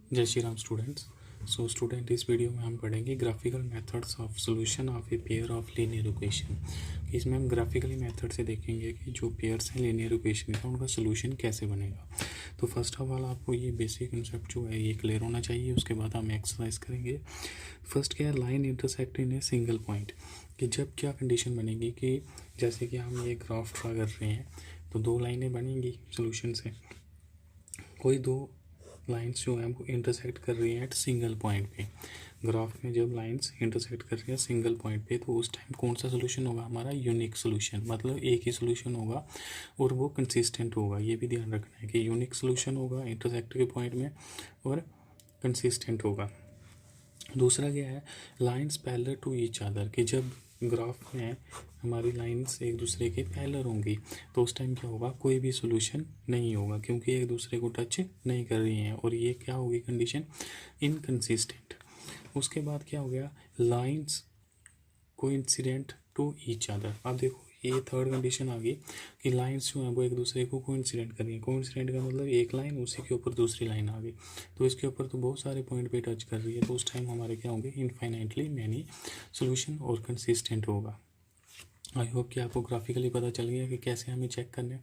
जय Shri Ram students. So student, इस video में हम पढ़ेंगे graphical methods of solution of a pair of linear equation. इसमें हम ग्राफिकली मेथड से देखेंगे कि जो पेयर्स हैं लीनियर इक्वेशन का उनका सॉल्यूशन कैसे बनेगा। तो फर्स्ट ऑफ ऑल आपको ये बेसिक कंसेप्ट जो है ये क्लियर होना चाहिए। उसके बाद हम एक्सरसाइज करेंगे। फर्स्ट क्या है, line intersect in a single point. कि जब क्या कंडीशन बनेगी कि जैसे कि हम ये ग्राफ ड्रा कर रहे हैं तो दो लाइनें बनेंगी सॉल्यूशन से। कोई दो लाइंस जो हैं वो इंटरसेक्ट कर रही हैं एट सिंगल पॉइंट पे। ग्राफ में जब लाइंस इंटरसेक्ट कर रही हैं सिंगल पॉइंट पे तो उस टाइम कौन सा सोल्यूशन होगा हमारा? यूनिक सोल्यूशन, मतलब एक ही सोल्यूशन होगा और वो कंसिस्टेंट होगा। ये भी ध्यान रखना है कि यूनिक सोल्यूशन होगा इंटरसेक्ट के पॉइंट में और कंसिस्टेंट होगा। दूसरा क्या है, lines parallel to each other. कि जब ग्राफ में हमारी लाइंस एक दूसरे के पैरेलल होंगी तो उस टाइम क्या होगा? कोई भी सॉल्यूशन नहीं होगा क्योंकि एक दूसरे को टच नहीं कर रही हैं और ये क्या होगी कंडीशन? इनकंसिस्टेंट। उसके बाद क्या हो गया? Lines coincident to each other. अब देखो ये थर्ड कंडीशन आ गई कि लाइंस जो है वो एक दूसरे को कोइंसिडेंट कर रही है। कोइंसिडेंट का मतलब एक लाइन उसी के ऊपर दूसरी लाइन आ गई तो इसके ऊपर तो बहुत सारे पॉइंट पे टच कर रही है तो उस टाइम हमारे क्या होंगे? इनफाइनाइटली मैनी सॉल्यूशन और कंसिस्टेंट होगा। आई होप कि आपको ग्राफिकली पता चल गया कि कैसे हमें चेक करना है।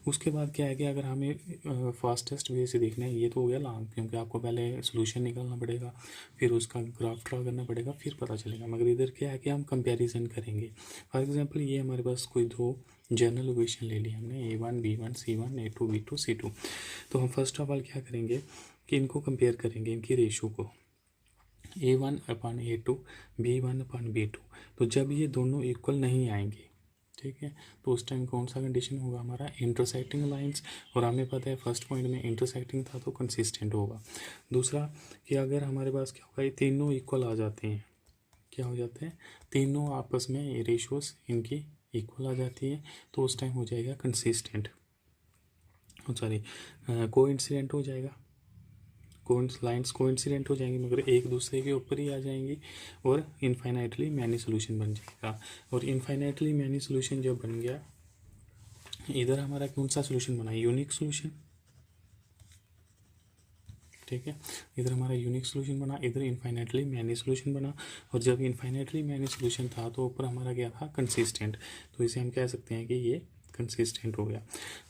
उसके बाद क्या है कि अगर हमें फास्टेस्ट वे से देखना है, ये तो हो गया लॉन्ग क्योंकि आपको पहले सोल्यूशन निकालना पड़ेगा फिर उसका ग्राफ ड्रा करना पड़ेगा फिर पता चलेगा। मगर इधर क्या है कि हम कंपैरिजन करेंगे। फॉर एग्जांपल ये हमारे पास कोई दो जनरल इक्वेशन ले ली हमने, A1 B1 C1 A2 B2 C2। तो हम फर्स्ट ऑफ ऑल क्या करेंगे कि इनको कंपेयर करेंगे, इनकी रेशो को A1 अपन A2 B1 अपन B2। तो जब ये दोनों इक्वल नहीं आएंगे, ठीक है, तो उस टाइम कौन सा कंडीशन होगा हमारा? Intersecting lines. और हमें पता है फर्स्ट पॉइंट में इंटरसेक्टिंग था तो कंसिस्टेंट होगा। दूसरा कि अगर हमारे पास क्या होगा, ये तीनों इक्वल आ जाते हैं। क्या हो जाते हैं? तीनों आपस में रेशियोज इनकी इक्वल आ जाती है तो उस टाइम हो जाएगा कंसिस्टेंट, सॉरी कोइंसिडेंट हो जाएगा। लाइंस कोइंसिडेंट हो जाएंगी मगर एक दूसरे के ऊपर ही आ जाएंगी और इनफाइनाइटली मैनी सोल्यूशन बन जाएगा। और इनफाइनाइटली मैनी सोल्यूशन जब बन गया, इधर हमारा कौन सा सोल्यूशन बना? यूनिक सोल्यूशन, ठीक है। इधर हमारा यूनिक सोल्यूशन बना, इधर इनफाइनाइटली मैनी सोल्यूशन बना। और जब इनफाइनाइटली मैनी सोल्यूशन था तो ऊपर हमारा क्या था? कंसिस्टेंट। तो इसे हम कह सकते हैं कि ये कंसिस्टेंट हो गया।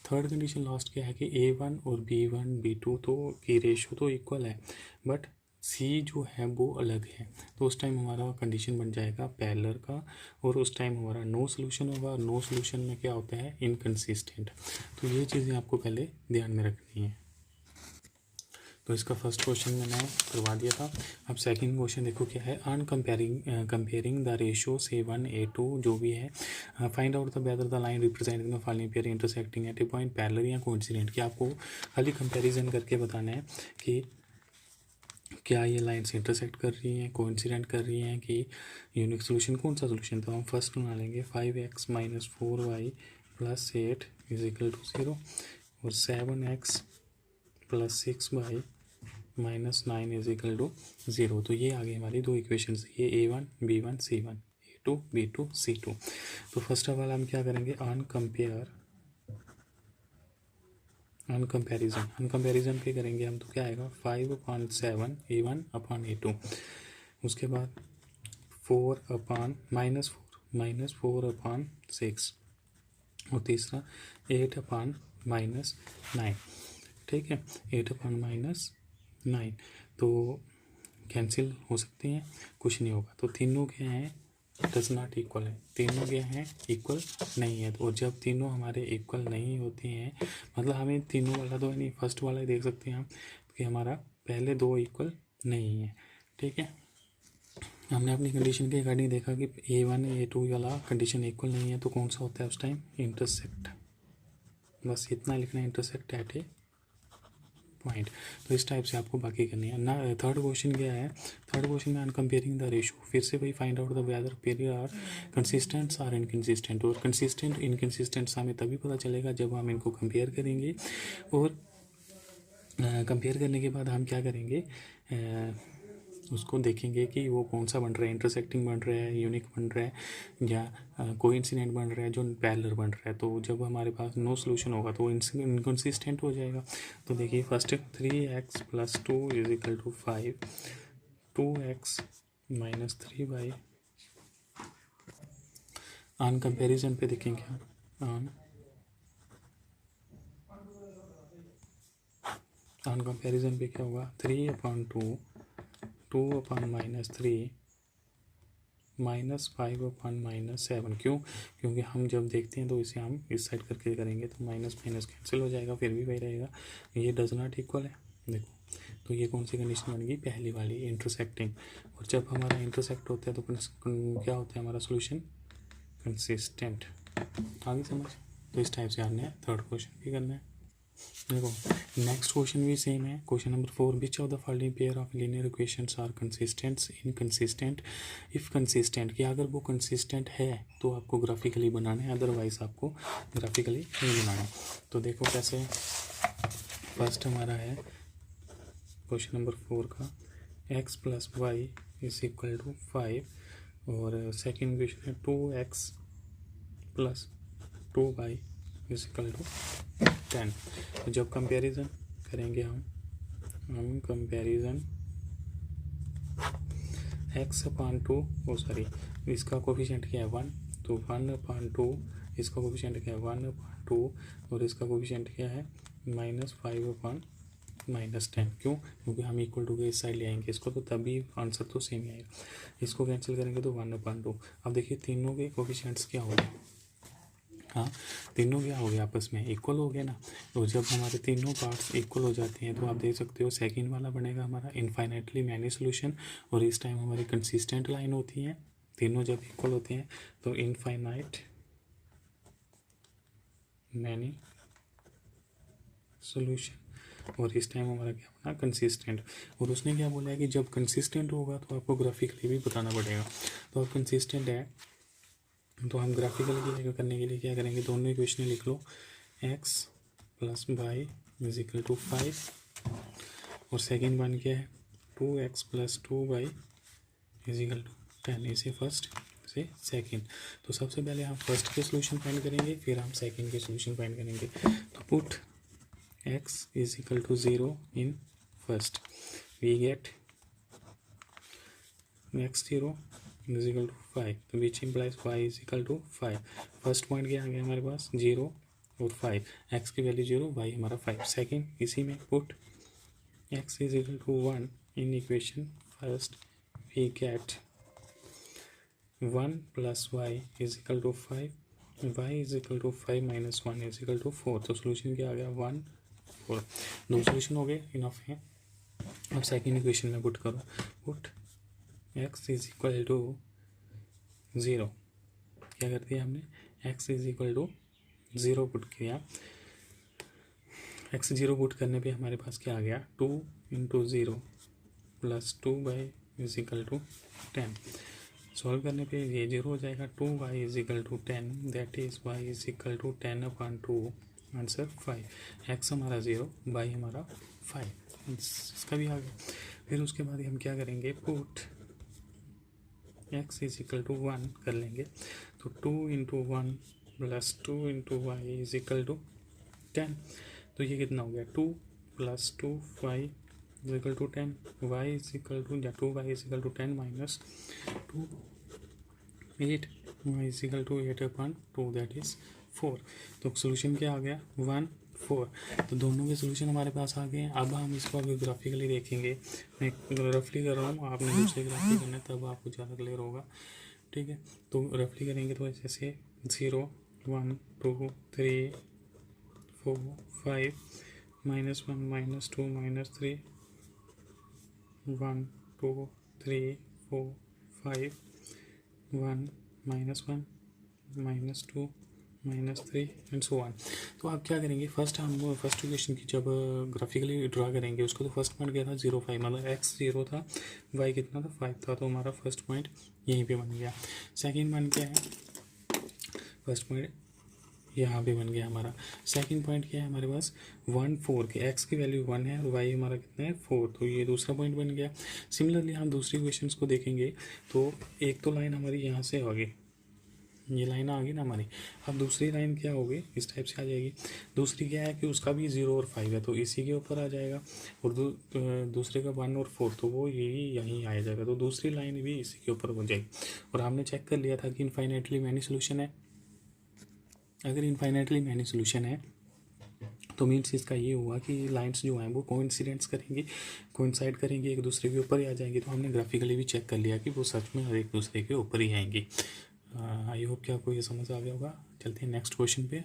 थर्ड कंडीशन लास्ट क्या है कि A1 और B1 B2 तो की रेशो तो इक्वल है बट C जो है वो अलग है। तो उस टाइम हमारा कंडीशन बन जाएगा पैरेलल का और उस टाइम हमारा नो सोल्यूशन होगा। नो सोल्यूशन में क्या होता है? इनकंसिस्टेंट। तो ये चीज़ें आपको पहले ध्यान में रखनी है। तो इसका फर्स्ट क्वेश्चन मैंने करवा दिया था। अब सेकंड क्वेश्चन देखो क्या है, comparing the ratio A1 A2 जो भी है, find out the whether the line representing the following pair intersecting at A point parallel या कोइंसिडेंट। कि आपको खाली कंपैरिजन करके बताना है कि क्या ये लाइन्स इंटरसेक्ट कर रही हैं, कोइंसिडेंट कर रही हैं कि यूनिक सोल्यूशन। कौन सा सोल्यूशन? तो हम फर्स्ट बना लेंगे 5x - 4y + 8 = 0 और 7x + 6y - 9 = 0। तो ये आ गई हमारी दो इक्वेशन, ये A1 B1 C1 A2 B2 C2। तो फर्स्ट ऑफ ऑल हम क्या करेंगे? अनकम्पेरिजन पे करेंगे हम तो क्या आएगा? 5/7 A1 अपन A2। उसके बाद 4 - 4/6 और तीसरा 8/9। ठीक है, 8/9 तो कैंसिल हो सकते हैं, कुछ नहीं होगा। तो तीनों क्या हैं? डज नॉट इक्वल है। तीनों क्या हैं? इक्वल नहीं है। तो और जब तीनों हमारे इक्वल नहीं होते हैं, मतलब हमें तीनों वाला तो नहीं, फर्स्ट वाला ही देख सकते हैं हम कि हमारा पहले दो इक्वल नहीं है। ठीक है, हमने अपनी कंडीशन के अकॉर्डिंग देखा कि A1 A2 वाला कंडीशन इक्वल नहीं है तो कौन सा होता है उस टाइम? इंटरसेक्ट। बस इतना लिखना है, इंटरसेक्ट एट ए पॉइंट। तो इस टाइप से आपको बाकी करनी है ना। थर्ड क्वेश्चन क्या है? थर्ड क्वेश्चन में कंपेयरिंग द रेशियो, फिर से वही find out the whether pair are consistent or inconsistent. और कंसिस्टेंट इनकंसिस्टेंट हमें तभी पता चलेगा जब हम इनको कंपेयर करेंगे। और कंपेयर करने के बाद हम क्या करेंगे? उसको देखेंगे कि वो कौन सा बन रहा है, इंटरसेक्टिंग बन रहा है, यूनिक बन रहा है, या कोइंसिडेंट बन रहा है, जो पैरेलल बन रहा है। तो जब हमारे पास नो सोल्यूशन होगा तो इनकंसिस्टेंट हो जाएगा। तो देखिए first 3x + 2 = 5, 2x - 3y। On comparison पे देखेंगे हम, ऑन कंपेरिजन पे क्या होगा, 3/2, 2/-3 -5/-7। क्यों? क्योंकि हम जब देखते हैं तो इसे हम इस साइड करके करेंगे तो माइनस माइनस कैंसिल हो जाएगा, फिर भी वही रहेगा, ये डज नॉट इक्वल है। देखो तो ये कौन सी कंडीशन बन गई, पहली वाली, इंटरसेक्टिंग। और जब हमारा इंटरसेक्ट होता है तो क्या होता है हमारा सोल्यूशन, कंसिस्टेंट। आगे समझ। तो इस टाइप से आपने थर्ड क्वेश्चन भी करना है। देखो नेक्स्ट क्वेश्चन भी सेम है, question number 4, which of the following pair of linear equations are consistent, inconsistent, if consistent. कि अगर वो कंसिस्टेंट है तो आपको ग्राफिकली बनाना है, अदरवाइज आपको ग्राफिकली नहीं बनाना है। तो देखो कैसे, फर्स्ट हमारा है क्वेश्चन नंबर 4 का, x + y = 5, और सेकेंड क्वेश्चन है 2x + 2y = 10। तो जब कंपैरिजन करेंगे हम कंपैरिजन x/2 इसका कोफिशिएंट क्या है 1, तो 1/2, इसका कोफिशिएंट क्या है 1/2, और इसका कोफिशिएंट क्या है -5/-10। क्यों? क्योंकि हम इक्वल टू के इस साइड ले आएंगे इसको, तो तभी आंसर तो सेम ही आएगा। इसको कैंसिल करेंगे तो 1/2। अब देखिए तीनों के कोफिशिएंट्स क्या होगा, हाँ तीनों क्या हो गया, आपस में इक्वल हो गया ना। तो जब हमारे तीनों पार्ट्स इक्वल हो जाते हैं तो आप देख सकते हो सेकंड वाला बनेगा हमारा इनफाइनाइटली मैनी सोल्यूशन, और इस टाइम हमारी कंसिस्टेंट लाइन होती है, तीनों जब इक्वल होते हैं तो इनफाइनाइट मैनी सोल्यूशन, और इस टाइम हमारा क्या बना, कंसिस्टेंट। और उसने क्या बोला है कि जब कंसिस्टेंट होगा तो आपको ग्राफिकली भी बताना पड़ेगा। तो अब कंसिस्टेंट है तो हम ग्राफिकली करने के लिए क्या करेंगे, दोनों इक्वेशन लिख लो, x + y = 5, और सेकेंड वन क्या है 2x + 2y = 10। इसे फर्स्ट से सेकेंड। तो सबसे पहले हम फर्स्ट के सोल्यूशन फाइंड करेंगे, फिर हम सेकेंड के सोल्यूशन फाइंड करेंगे। तो put x = 0 in first, we get x0 = 5, तो which implies y = 5। First point क्या आ गया हमारे पास 0 और 5, x की वैल्यू 0, y हमारा 5। सेकेंड इसी में put x = 1 in equation first, we get 1 + y = 5, y = 5 - 1 = 4। तो सोल्यूशन क्या आ गया 1 4। दो सोल्यूशन हो गए, इनफ है। अब सेकेंड इक्वेशन में पुट करो, पुट x = 0, क्या कर दिया हमने, x = 0 पुट किया। x 0 पुट करने पे हमारे पास क्या आ गया 2 × 0 + 2y = 10। सॉल्व करने पे ये 0 हो जाएगा, 2y = 10, that is y = 10/2, answer 5। x हमारा 0, y हमारा 5, इसका भी आ गया। फिर उसके बाद हम क्या करेंगे, पुट x = 1 कर लेंगे, तो 2 × 1 + 2 × y = 10। तो ये कितना हो गया 2 + 2y = 10, y = 2y = 10 - 2 8, y = 8/2, that is 4। तो सोल्यूशन क्या आ गया 1 4। तो दोनों के सोल्यूशन हमारे पास आ गए हैं। अब हम इसको अभी ग्राफिकली देखेंगे, मैं रफली कर रहा हूँ, आपने दूसरे ग्राफिक करना है तब आपको ज़्यादा क्लियर होगा, ठीक है। तो रफली करेंगे तो जैसे 0 1 2 3 4 5 -1 -2 -3 1 2 3 4 5 1 -1 -2 -3 एंड सो वन। तो आप क्या करेंगे, फर्स्ट हम फर्स्ट इक्वेशन की जब ग्राफिकली ड्रा करेंगे उसको, तो फर्स्ट पॉइंट क्या था 0 5, मतलब x 0 था, y कितना था 5 था, तो हमारा फर्स्ट पॉइंट यहीं पे बन गया। सेकेंड पॉइंट क्या है, फर्स्ट पॉइंट यहाँ पे बन गया हमारा। सेकंड पॉइंट क्या है हमारे पास, 1 4 के एक्स की वैल्यू 1 है और वाई हमारा कितना है 4, तो ये दूसरा पॉइंट बन गया। सिमिलरली हम दूसरी क्वेश्चंस को देखेंगे तो एक तो लाइन हमारी यहाँ से होगी, ये लाइन आ गई ना हमारी। अब दूसरी लाइन क्या होगी, इस टाइप से आ जाएगी। दूसरी क्या है कि उसका भी 0 और 5 है तो इसी के ऊपर आ जाएगा, और दूसरे का 1 और 4 तो वो यही यहीं आ जाएगा, तो दूसरी लाइन भी इसी के ऊपर हो जाएगी। और हमने चेक कर लिया था कि इनफाइनाइटली मैनी सोल्यूशन है। अगर इनफाइनाइटली मैनी सोल्यूशन है तो मीन्स इसका ये हुआ कि लाइंस जो हैं वो कोइंसिडेंस करेंगी, कोइंसाइड करेंगी, एक दूसरे के ऊपर ही आ जाएंगी। तो हमने ग्राफिकली भी चेक कर लिया कि वो सच में एक दूसरे के ऊपर ही आएंगी। आई होप कि आपको ये समझ आ गया होगा। चलते हैं नेक्स्ट क्वेश्चन पे।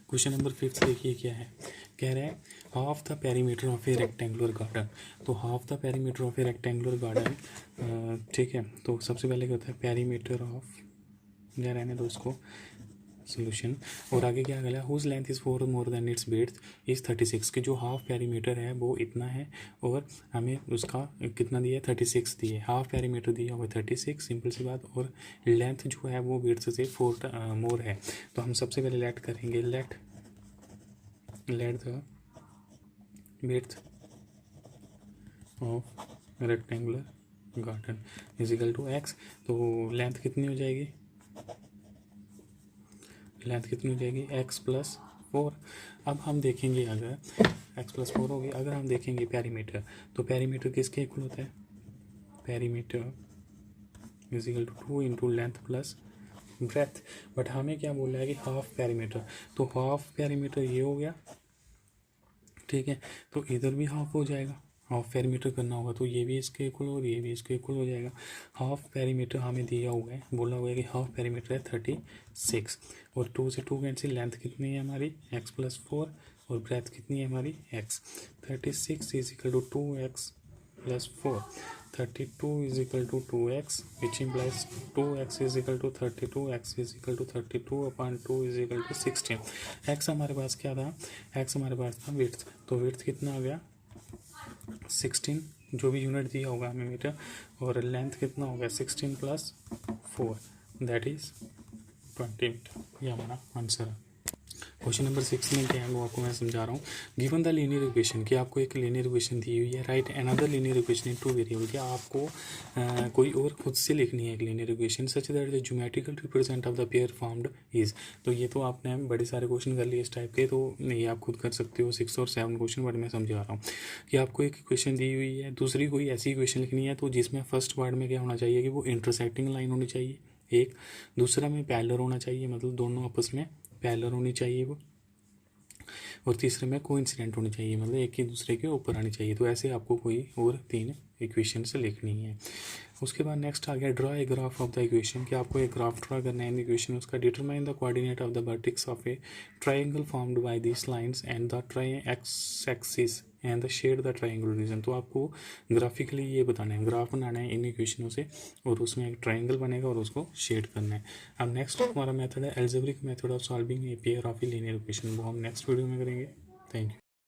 क्वेश्चन नंबर 5 देखिए क्या है, कह रहा है half the perimeter of a rectangular garden. तो half the perimeter of a rectangular garden, ठीक है। तो सबसे पहले क्या होता है, पेरीमीटर ऑफ, या रहने दो इसको, सोल्यूशन। और आगे क्या गया, whose length is 4 more than its width is 36, की जो हाफ पेरीमीटर है वो इतना है और हमें उसका कितना दिया है 36 दिए, हाफ पेरीमीटर दिया हुआ 36, सिंपल सी बात। और लेंथ जो है वो विड्थ से 4 मोर है। तो हम सबसे पहले लेट करेंगे, let the width of rectangular garden is equal to x. तो लेंथ कितनी हो जाएगी, लेंथ कितनी हो जाएगी x प्लस 4। अब हम देखेंगे अगर x प्लस 4 होगी, अगर हम देखेंगे पेरीमीटर, तो पेरीमीटर किसके इक्वल होता है, perimeter is equal to 2 into length plus breadth. But हमें क्या बोल रहा है कि हाफ पेरीमीटर, तो हाफ पेरीमीटर ये हो गया, ठीक है। तो इधर भी हाफ हो जाएगा, हाफ पेरीमीटर करना होगा तो ये भी इसके इक्वल और ये भी इसके इक्वल हो जाएगा। हाफ पेरीमीटर हमें दिया हुआ है, बोला हुआ है कि हाफ पेरीमीटर है 36, और 2 से 2 कैंसिल, लेंथ कितनी है हमारी x प्लस 4 और ब्रेथ कितनी है हमारी x। 36 is equal to 2x plus 4, 32 is equal to 2x which implies 2x is equal to 32, x is equal to 32 upon 2 is equal to 16। x हमारे पास क्या था, x हमारे पास था विड्थ, तो विड्थ कितना आ गया 16, जो भी यूनिट दिया होगा हमें मीटर, और लेंथ कितना होगा 16 प्लस 4 दैट इज 20 मीटर। ये हमारा आंसर है। क्वेश्चन नंबर 6 में क्या है वो आपको मैं समझा रहा हूँ। गिवन द लीनियर इक्वेशन, कि आपको एक लीनियर इक्वेशन दी हुई है, right another linear equation in 2 variable, कि आपको कोई और खुद से लिखनी है एक linear equation such that the geometrical represent of the pair formed is. तो ये तो आपने बड़े सारे क्वेश्चन कर लिए इस टाइप के, तो ये आप खुद कर सकते हो 6 और 7 क्वेश्चन, बट मैं समझा रहा हूँ कि आपको एक इक्वेशन दी हुई है, दूसरी कोई ऐसी इक्वेशन लिखनी है तो जिसमें फर्स्ट वर्ड में क्या होना चाहिए कि वो इंटरसेक्टिंग लाइन होनी चाहिए एक, दूसरा में पैरेलल होना चाहिए, मतलब दोनों आपस में पैरेलल होनी चाहिए वो, और तीसरे में कोइंसिडेंट होनी चाहिए, मतलब एक ही दूसरे के ऊपर आनी चाहिए। तो ऐसे आपको कोई और 3 इक्वेशन से लिखनी है। उसके बाद नेक्स्ट आ गया draw a graph of the equation, कि आपको एक ग्राफ ड्रॉ करना है इन इक्वेशन, उसका determine the coordinate of the vertex of a triangle formed by this lines and the x axis and the shade the triangle region. तो आपको graphically ये बताना है, ग्राफ बनाना है इन इक्वेशनों से, और उसमें एक ट्राइंगल बनेगा और उसको शेड करना है। अब नेक्स्ट हमारा मेथड है algebraic method of solving a pair of a linear equation, वो हम नेक्स्ट वीडियो में करेंगे। Thank you.